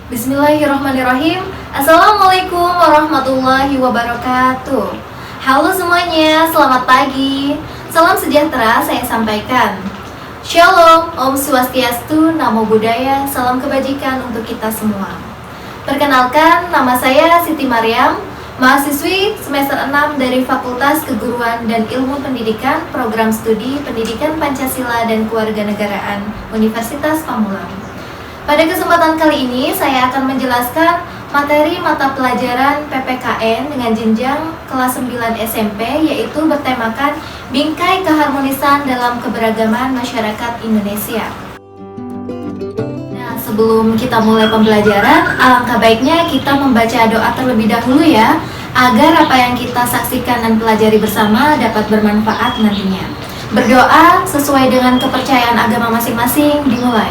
Bismillahirrahmanirrahim. Assalamualaikum warahmatullahi wabarakatuh. Halo semuanya, selamat pagi. Salam sejahtera saya sampaikan. Shalom, Om Swastiastu, Namo Buddhaya, salam kebajikan untuk kita semua. Perkenalkan, nama saya Siti Maryam, mahasiswi semester 6 dari Fakultas Keguruan dan Ilmu Pendidikan, Program Studi Pendidikan Pancasila dan Kewarganegaraan, Universitas Pamulang. Pada kesempatan kali ini, saya akan menjelaskan materi mata pelajaran PPKN dengan jenjang kelas 9 SMP, yaitu bertemakan Bingkai Keharmonisan dalam Keberagaman Masyarakat Indonesia. Nah, sebelum kita mulai pembelajaran, alangkah baiknya kita membaca doa terlebih dahulu ya, agar apa yang kita saksikan dan pelajari bersama dapat bermanfaat nantinya. Berdoa sesuai dengan kepercayaan agama masing-masing, dimulai.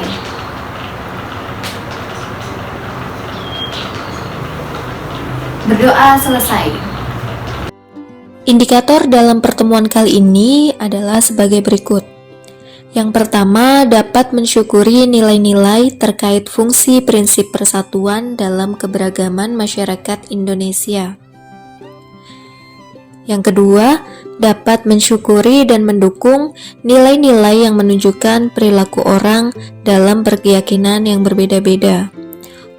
Berdoa selesai. Indikator dalam pertemuan kali ini adalah sebagai berikut. Yang pertama, dapat mensyukuri nilai-nilai terkait fungsi prinsip persatuan dalam keberagaman masyarakat Indonesia. Yang kedua, dapat mensyukuri dan mendukung nilai-nilai yang menunjukkan perilaku orang dalam berkeyakinan yang berbeda-beda,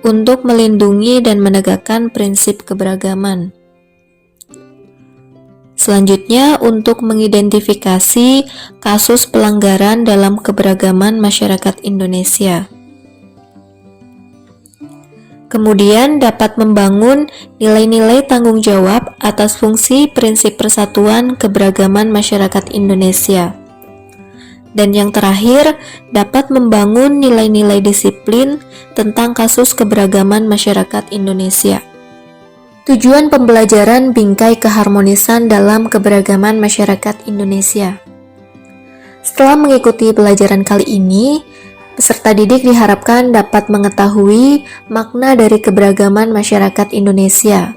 untuk melindungi dan menegakkan prinsip keberagaman. Selanjutnya, untuk mengidentifikasi kasus pelanggaran dalam keberagaman masyarakat Indonesia. Kemudian, dapat membangun nilai-nilai tanggung jawab atas fungsi prinsip persatuan keberagaman masyarakat Indonesia. Dan yang terakhir, dapat membangun nilai-nilai disiplin tentang kasus keberagaman masyarakat Indonesia. Tujuan pembelajaran Bingkai Keharmonisan dalam Keberagaman Masyarakat Indonesia. Setelah mengikuti pelajaran kali ini, peserta didik diharapkan dapat mengetahui makna dari keberagaman masyarakat Indonesia.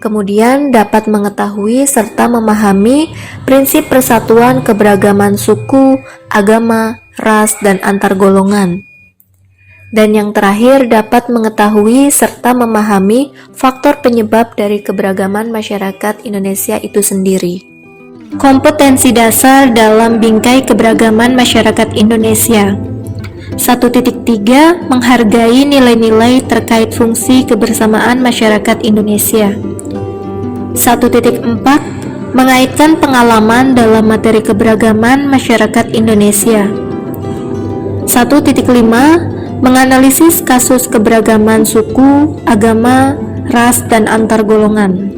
Kemudian dapat mengetahui serta memahami prinsip persatuan keberagaman suku, agama, ras, dan antar golongan. Dan yang terakhir dapat mengetahui serta memahami faktor penyebab dari keberagaman masyarakat Indonesia itu sendiri. Kompetensi dasar dalam Bingkai Keberagaman Masyarakat Indonesia. 1.3 Menghargai nilai-nilai terkait fungsi kebersamaan masyarakat Indonesia. 1.4 Mengaitkan pengalaman dalam materi keberagaman masyarakat Indonesia. 1.5 Menganalisis kasus keberagaman suku, agama, ras, dan antar golongan.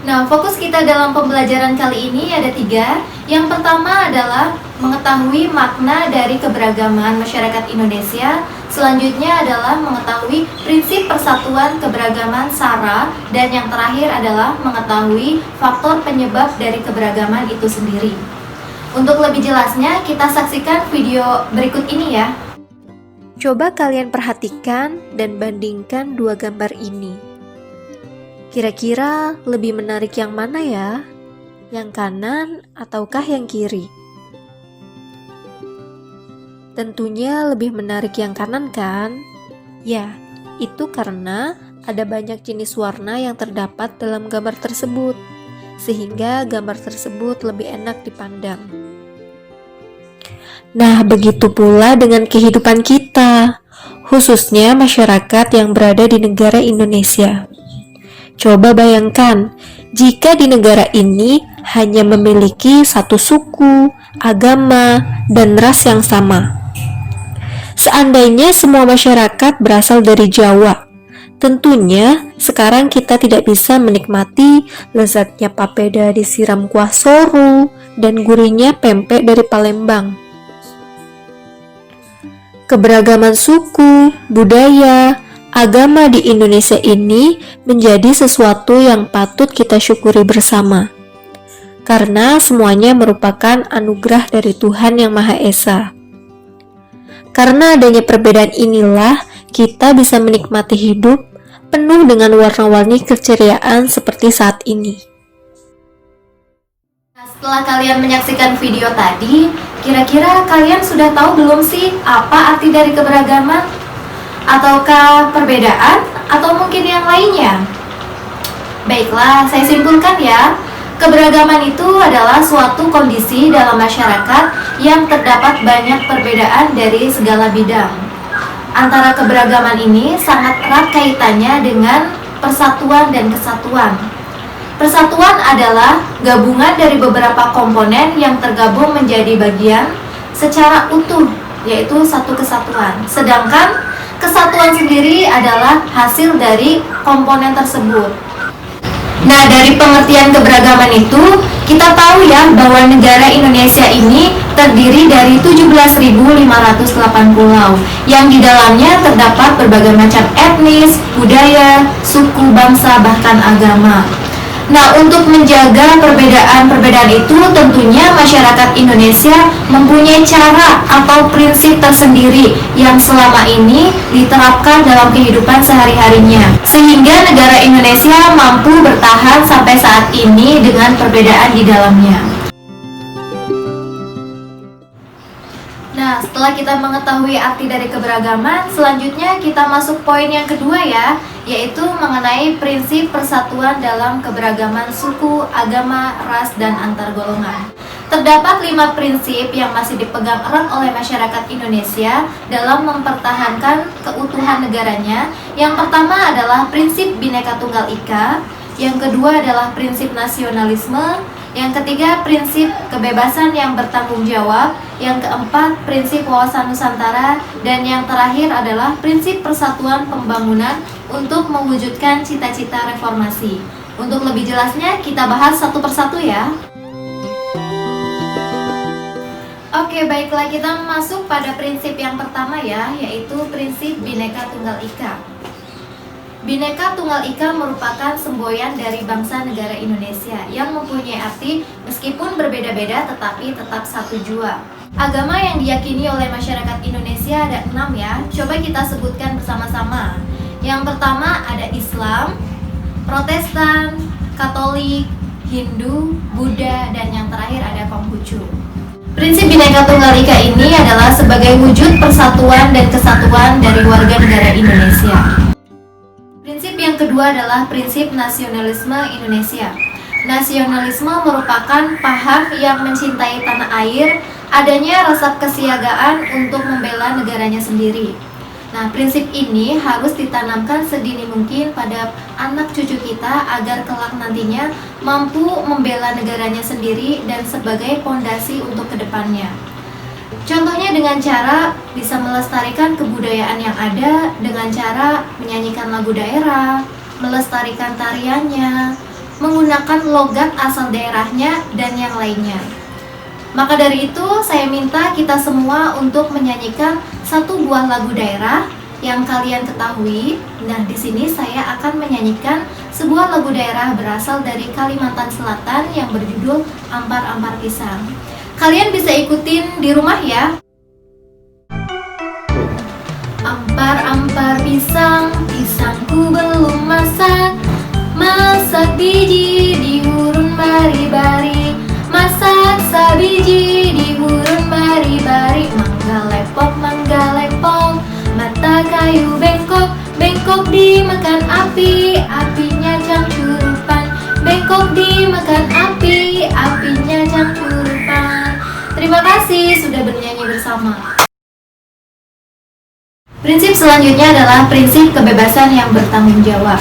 Nah, fokus kita dalam pembelajaran kali ini ada 3. Yang pertama adalah mengetahui makna dari keberagaman masyarakat Indonesia. Selanjutnya adalah mengetahui prinsip persatuan keberagaman SARA. Dan yang terakhir adalah mengetahui faktor penyebab dari keberagaman itu sendiri. Untuk lebih jelasnya, kita saksikan video berikut ini ya. Coba kalian perhatikan dan bandingkan dua gambar ini. Kira-kira lebih menarik yang mana ya? Yang kanan ataukah yang kiri? Tentunya lebih menarik yang kanan kan? Ya, itu karena ada banyak jenis warna yang terdapat dalam gambar tersebut, sehingga gambar tersebut lebih enak dipandang. Nah, begitu pula dengan kehidupan kita, khususnya masyarakat yang berada di negara Indonesia. Coba bayangkan, jika di negara ini hanya memiliki satu suku, agama, dan ras yang sama. Seandainya semua masyarakat berasal dari Jawa, tentunya sekarang kita tidak bisa menikmati lezatnya papeda disiram kuah soru dan gurihnya pempek dari Palembang. Keberagaman suku, budaya, agama di Indonesia ini menjadi sesuatu yang patut kita syukuri bersama. Karena semuanya merupakan anugerah dari Tuhan Yang Maha Esa. Karena adanya perbedaan inilah kita bisa menikmati hidup penuh dengan warna-warni keceriaan seperti saat ini. Setelah kalian menyaksikan video tadi, kira-kira kalian sudah tahu belum sih apa arti dari keberagaman? Ataukah perbedaan? Atau mungkin yang lainnya? Baiklah, saya simpulkan ya. Keberagaman itu adalah suatu kondisi dalam masyarakat yang terdapat banyak perbedaan dari segala bidang. Antara keberagaman ini sangat erat kaitannya dengan persatuan dan kesatuan. Persatuan adalah gabungan dari beberapa komponen yang tergabung menjadi bagian secara utuh, yaitu satu kesatuan. Sedangkan kesatuan sendiri adalah hasil dari komponen tersebut. Nah, dari pengertian keberagaman itu, kita tahu ya bahwa negara Indonesia ini terdiri dari 17.508 pulau yang di dalamnya terdapat berbagai macam etnis, budaya, suku, bangsa, bahkan agama. Nah, untuk menjaga perbedaan-perbedaan itu, tentunya masyarakat Indonesia mempunyai cara atau prinsip tersendiri yang selama ini diterapkan dalam kehidupan sehari-harinya, sehingga negara Indonesia mampu bertahan sampai saat ini dengan perbedaan di dalamnya. Nah, setelah kita mengetahui arti dari keberagaman, selanjutnya kita masuk poin yang kedua ya, yaitu mengenai prinsip persatuan dalam keberagaman suku, agama, ras, dan antar golongan. Terdapat 5 prinsip yang masih dipegang erat oleh masyarakat Indonesia dalam mempertahankan keutuhan negaranya. Yang pertama adalah prinsip Bhinneka Tunggal Ika, yang kedua adalah prinsip nasionalisme, yang ketiga prinsip kebebasan yang bertanggung jawab, yang keempat prinsip wawasan Nusantara, dan yang terakhir adalah prinsip persatuan pembangunan untuk mewujudkan cita-cita reformasi. Untuk lebih jelasnya kita bahas satu persatu ya. Oke, baiklah, kita masuk pada prinsip yang pertama ya, yaitu prinsip Bhinneka Tunggal Ika. Bhinneka Tunggal Ika merupakan semboyan dari bangsa negara Indonesia yang mempunyai arti meskipun berbeda-beda tetapi tetap satu jua. Agama yang diyakini oleh masyarakat Indonesia ada 6 ya, coba kita sebutkan bersama-sama. Yang pertama ada Islam, Protestan, Katolik, Hindu, Buddha, dan yang terakhir ada Konghucu. Prinsip Bhinneka Tunggal Ika ini adalah sebagai wujud persatuan dan kesatuan dari warga negara Indonesia. Prinsip yang kedua adalah prinsip nasionalisme Indonesia. Nasionalisme merupakan paham yang mencintai tanah air, adanya rasa kesiagaan untuk membela negaranya sendiri. Nah, prinsip ini harus ditanamkan sedini mungkin pada anak cucu kita agar kelak nantinya mampu membela negaranya sendiri dan sebagai pondasi untuk kedepannya. Contohnya dengan cara bisa melestarikan kebudayaan yang ada dengan cara menyanyikan lagu daerah, melestarikan tariannya, menggunakan logat asal daerahnya, dan yang lainnya. Maka dari itu, saya minta kita semua untuk menyanyikan satu buah lagu daerah yang kalian ketahui. Nah, di sini saya akan menyanyikan sebuah lagu daerah berasal dari Kalimantan Selatan yang berjudul Ampar-Ampar Pisang. Kalian bisa ikutin di rumah ya. Ampar-ampar pisang, pisangku belum masak. Masak biji dihurun bari-bari. Masak sabiji dihurun bari-bari. Mangga lepok, mata kayu bengkok. Bengkok dimakan api, apinya jang curupan. Bengkok dimakan api, apinya jang curupan. Terima kasih sudah bernyanyi bersama. Prinsip selanjutnya adalah prinsip kebebasan yang bertanggung jawab.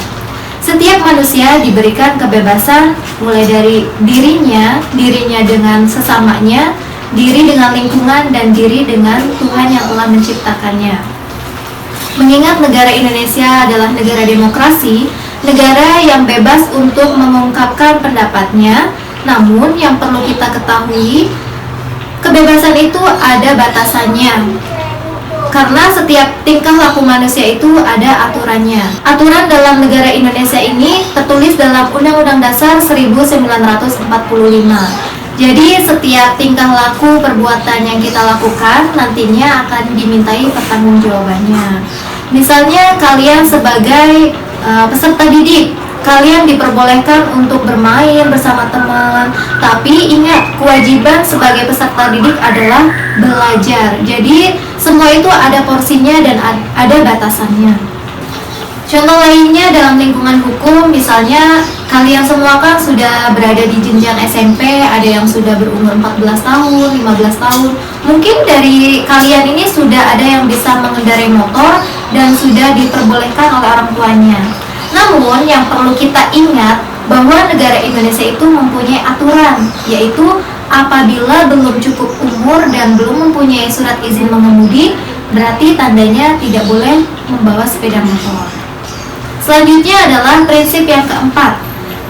Setiap manusia diberikan kebebasan mulai dari dirinya dengan sesamanya, diri dengan lingkungan, dan diri dengan Tuhan yang telah menciptakannya. Mengingat negara Indonesia adalah negara demokrasi, negara yang bebas untuk mengungkapkan pendapatnya, namun yang perlu kita ketahui, kebebasan itu ada batasannya. Karena setiap tingkah laku manusia itu ada aturannya. Aturan dalam negara Indonesia ini tertulis dalam Undang-Undang Dasar 1945. Jadi setiap tingkah laku perbuatan yang kita lakukan nantinya akan dimintai pertanggungjawabannya. Misalnya kalian sebagai peserta didik, kalian diperbolehkan untuk bermain bersama teman, tapi ingat, kewajiban sebagai peserta didik adalah belajar. Jadi semua itu ada porsinya dan ada batasannya. Contoh lainnya dalam lingkungan hukum, misalnya kalian semua kan sudah berada di jenjang SMP, ada yang sudah berumur 14 tahun, 15 tahun. Mungkin dari kalian ini sudah ada yang bisa mengendarai motor dan sudah diperbolehkan oleh orang tuanya. Namun yang perlu kita ingat bahwa negara Indonesia itu mempunyai aturan, yaitu apabila belum cukup umur dan belum mempunyai surat izin mengemudi, berarti tandanya tidak boleh membawa sepeda motor. Selanjutnya adalah prinsip yang keempat.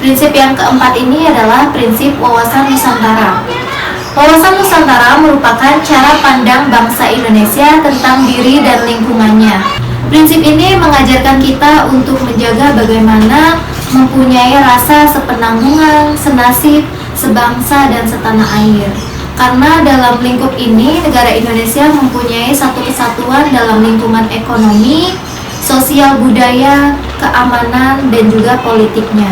Prinsip yang keempat ini adalah prinsip wawasan Nusantara. Wawasan Nusantara merupakan cara pandang bangsa Indonesia tentang diri dan lingkungannya. Prinsip ini mengajarkan kita untuk menjaga bagaimana mempunyai rasa sepenanggungan, senasib, sebangsa, dan setanah air. Karena dalam lingkup ini, negara Indonesia mempunyai satu kesatuan dalam lingkungan ekonomi, sosial budaya, keamanan, dan juga politiknya.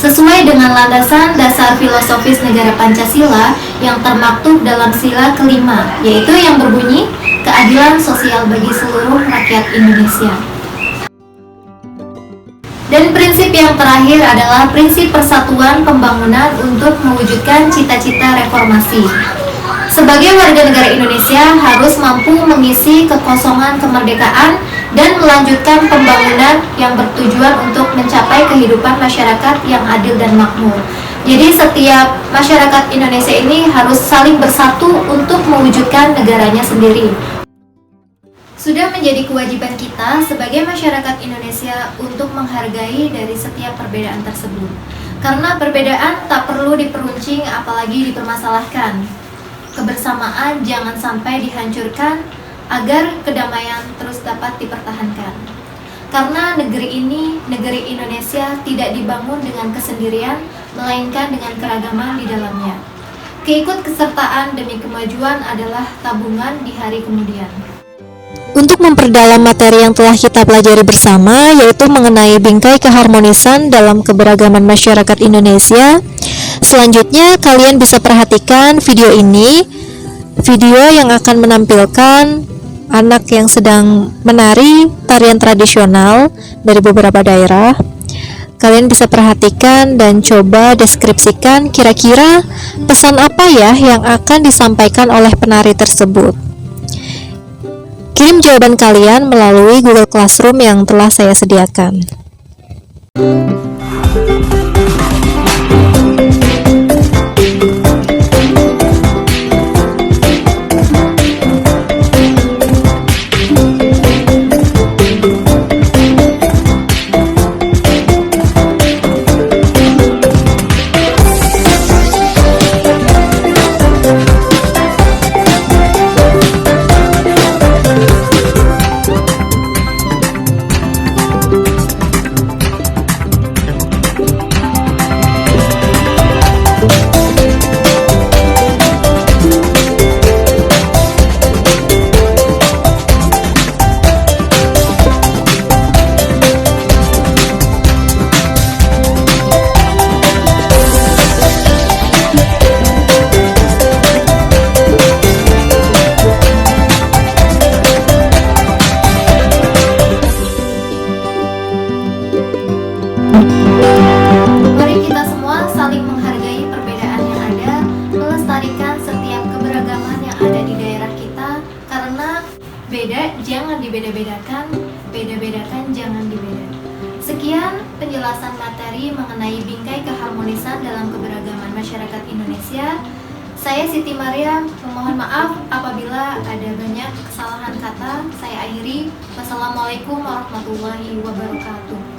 Sesuai dengan landasan dasar filosofis negara Pancasila yang termaktub dalam sila kelima, yaitu yang berbunyi keadilan sosial bagi seluruh rakyat Indonesia. Dan prinsip yang terakhir adalah prinsip persatuan pembangunan untuk mewujudkan cita-cita reformasi. Sebagai warga negara Indonesia harus mampu mengisi kekosongan kemerdekaan dan melanjutkan pembangunan yang bertujuan untuk mencapai kehidupan masyarakat yang adil dan makmur. Jadi setiap masyarakat Indonesia ini harus saling bersatu untuk mewujudkan negaranya sendiri. Sudah menjadi kewajiban kita sebagai masyarakat Indonesia untuk menghargai dari setiap perbedaan tersebut. Karena perbedaan tak perlu diperuncing apalagi dipermasalahkan. Kebersamaan jangan sampai dihancurkan agar kedamaian terus dapat dipertahankan. Karena negeri ini, negeri Indonesia tidak dibangun dengan kesendirian, melainkan dengan keragaman di dalamnya. Keikutsertaan demi kemajuan adalah tabungan di hari kemudian. Untuk memperdalam materi yang telah kita pelajari bersama, yaitu mengenai bingkai keharmonisan dalam keberagaman masyarakat Indonesia, selanjutnya kalian bisa perhatikan video ini, video yang akan menampilkan anak yang sedang menari tarian tradisional dari beberapa daerah. Kalian bisa perhatikan dan coba deskripsikan kira-kira pesan apa ya yang akan disampaikan oleh penari tersebut. Kirim jawaban kalian melalui Google Classroom yang telah saya sediakan. Mari kita semua saling menghargai perbedaan yang ada, melestarikan setiap keberagaman yang ada di daerah kita, karena beda jangan dibeda-bedakan, beda-bedakan jangan dibeda. Sekian penjelasan materi mengenai bingkai keharmonisan dalam keberagaman masyarakat Indonesia. Saya Siti Maria, memohon maaf apabila ada banyak kesalahan kata. Saya akhiri. Wassalamualaikum warahmatullahi wabarakatuh.